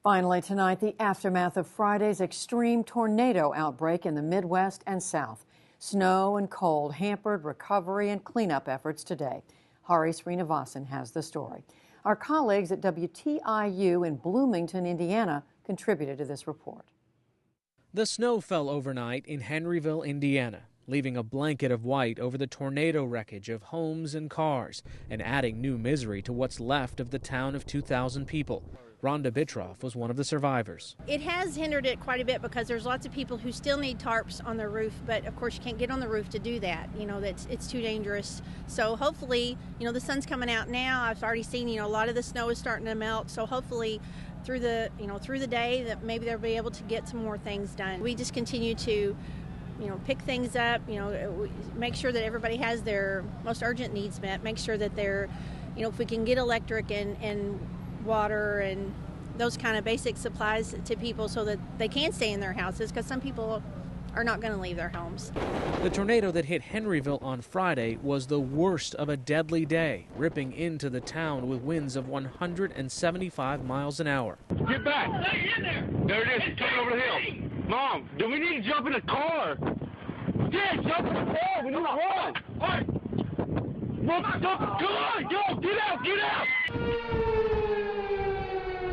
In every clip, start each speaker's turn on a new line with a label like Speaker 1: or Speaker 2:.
Speaker 1: Finally tonight, the aftermath of Friday's extreme tornado outbreak in the Midwest and South. Snow and cold hampered recovery and cleanup efforts today. Hari Srinivasan has the story. Our colleagues at WTIU in Bloomington, Indiana, contributed to this report.
Speaker 2: The snow fell overnight in Henryville, Indiana, leaving a blanket of white over the tornado wreckage of homes and cars and adding new misery to what's left of the town of 2,000 people. Rhonda Bitroff was one of the survivors.
Speaker 3: It has hindered it quite a bit because there's lots of people who still need tarps on their roof, but of course you can't get on the roof to do that. It's too dangerous. So hopefully, the sun's coming out now. I've already seen, a lot of the snow is starting to melt. So hopefully through the day that maybe they'll be able to get some more things done. We just continue to pick things up, make sure that everybody has their most urgent needs met, make sure that they're, if we can get electric and water and those kind of basic supplies to people so that they can stay in their houses, because some people are not going to leave their homes.
Speaker 2: The tornado that hit Henryville on Friday was the worst of a deadly day, ripping into the town with winds of 175 miles an hour.
Speaker 4: Get back! Stay in there! There it is, it's coming over the hill. Mom, do we need to jump in the car? Yeah, jump in the car, we need to run! All right. Come on, go, get out, get out!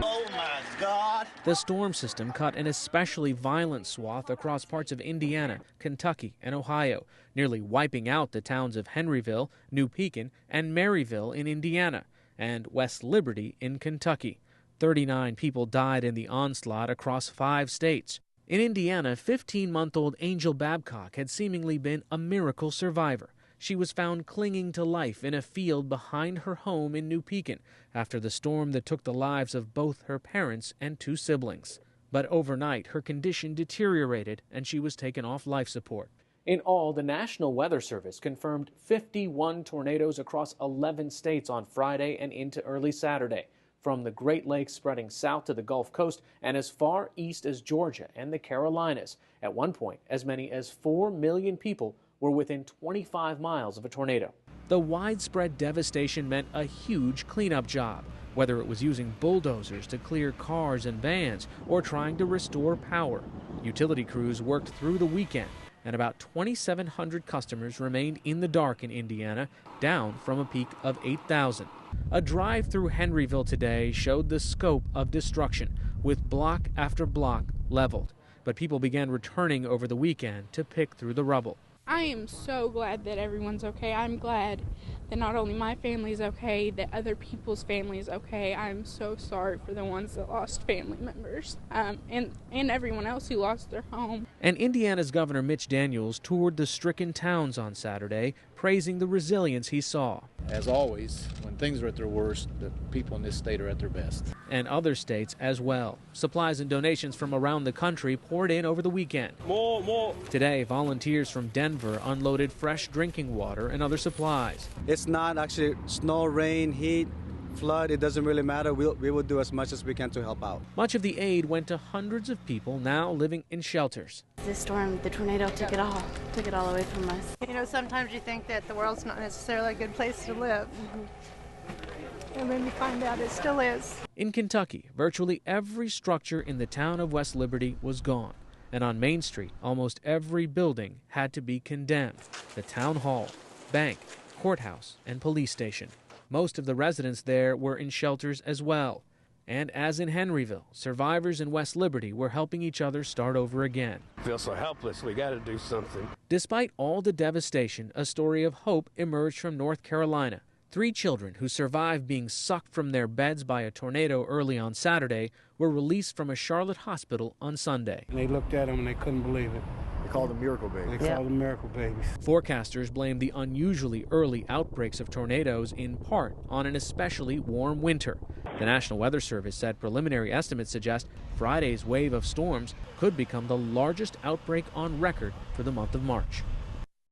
Speaker 5: Oh my God.
Speaker 2: The storm system cut an especially violent swath across parts of Indiana, Kentucky, and Ohio, nearly wiping out the towns of Henryville, New Pekin, and Maryville in Indiana, and West Liberty in Kentucky. 39 people died in the onslaught across 5 states. In Indiana, 15-month-old Angel Babcock had seemingly been a miracle survivor. She was found clinging to life in a field behind her home in New Pekin after the storm that took the lives of both her parents and 2 siblings. But overnight, her condition deteriorated and she was taken off life support. In all, the National Weather Service confirmed 51 tornadoes across 11 states on Friday and into early Saturday, from the Great Lakes spreading south to the Gulf Coast and as far east as Georgia and the Carolinas. At one point, as many as 4 million people were within 25 miles of a tornado. The widespread devastation meant a huge cleanup job, whether it was using bulldozers to clear cars and vans or trying to restore power. Utility crews worked through the weekend, and about 2,700 customers remained in the dark in Indiana, down from a peak of 8,000. A drive through Henryville today showed the scope of destruction, with block after block leveled. But people began returning over the weekend to pick through the rubble.
Speaker 6: I am so glad that everyone's okay. I'm glad that not only my family is okay, that other people's family is okay. I'm so sorry for the ones that lost family members and everyone else who lost their home.
Speaker 2: And Indiana's Governor Mitch Daniels toured the stricken towns on Saturday, praising the resilience he saw.
Speaker 7: As always, when things are at their worst, the people in this state are at their best.
Speaker 2: And other states as well. Supplies and donations from around the country poured in over the weekend.
Speaker 4: More.
Speaker 2: Today, volunteers from Denver unloaded fresh drinking water and other supplies.
Speaker 8: It's not actually snow, rain, heat, flood. It doesn't really matter. We will do as much as we can to help out.
Speaker 2: Much of the aid went to hundreds of people now living in shelters.
Speaker 9: This storm, the tornado took it all away from us.
Speaker 10: Sometimes you think that the world's not necessarily a good place to live. And then you find out it still is.
Speaker 2: In Kentucky, virtually every structure in the town of West Liberty was gone. And on Main Street, almost every building had to be condemned. The town hall, bank, courthouse, and police station. Most of the residents there were in shelters as well. And as in Henryville, survivors in West Liberty were helping each other start over again.
Speaker 4: I feel so helpless. We got to do something.
Speaker 2: Despite all the devastation, a story of hope emerged from North Carolina. 3 children who survived being sucked from their beds by a tornado early on Saturday were released from a Charlotte hospital on Sunday.
Speaker 11: And they looked at them and they couldn't believe it.
Speaker 12: They called them miracle babies.
Speaker 11: They called them miracle babies.
Speaker 2: Forecasters blame the unusually early outbreaks of tornadoes in part on an especially warm winter. The National Weather Service said preliminary estimates suggest Friday's wave of storms could become the largest outbreak on record for the month of March.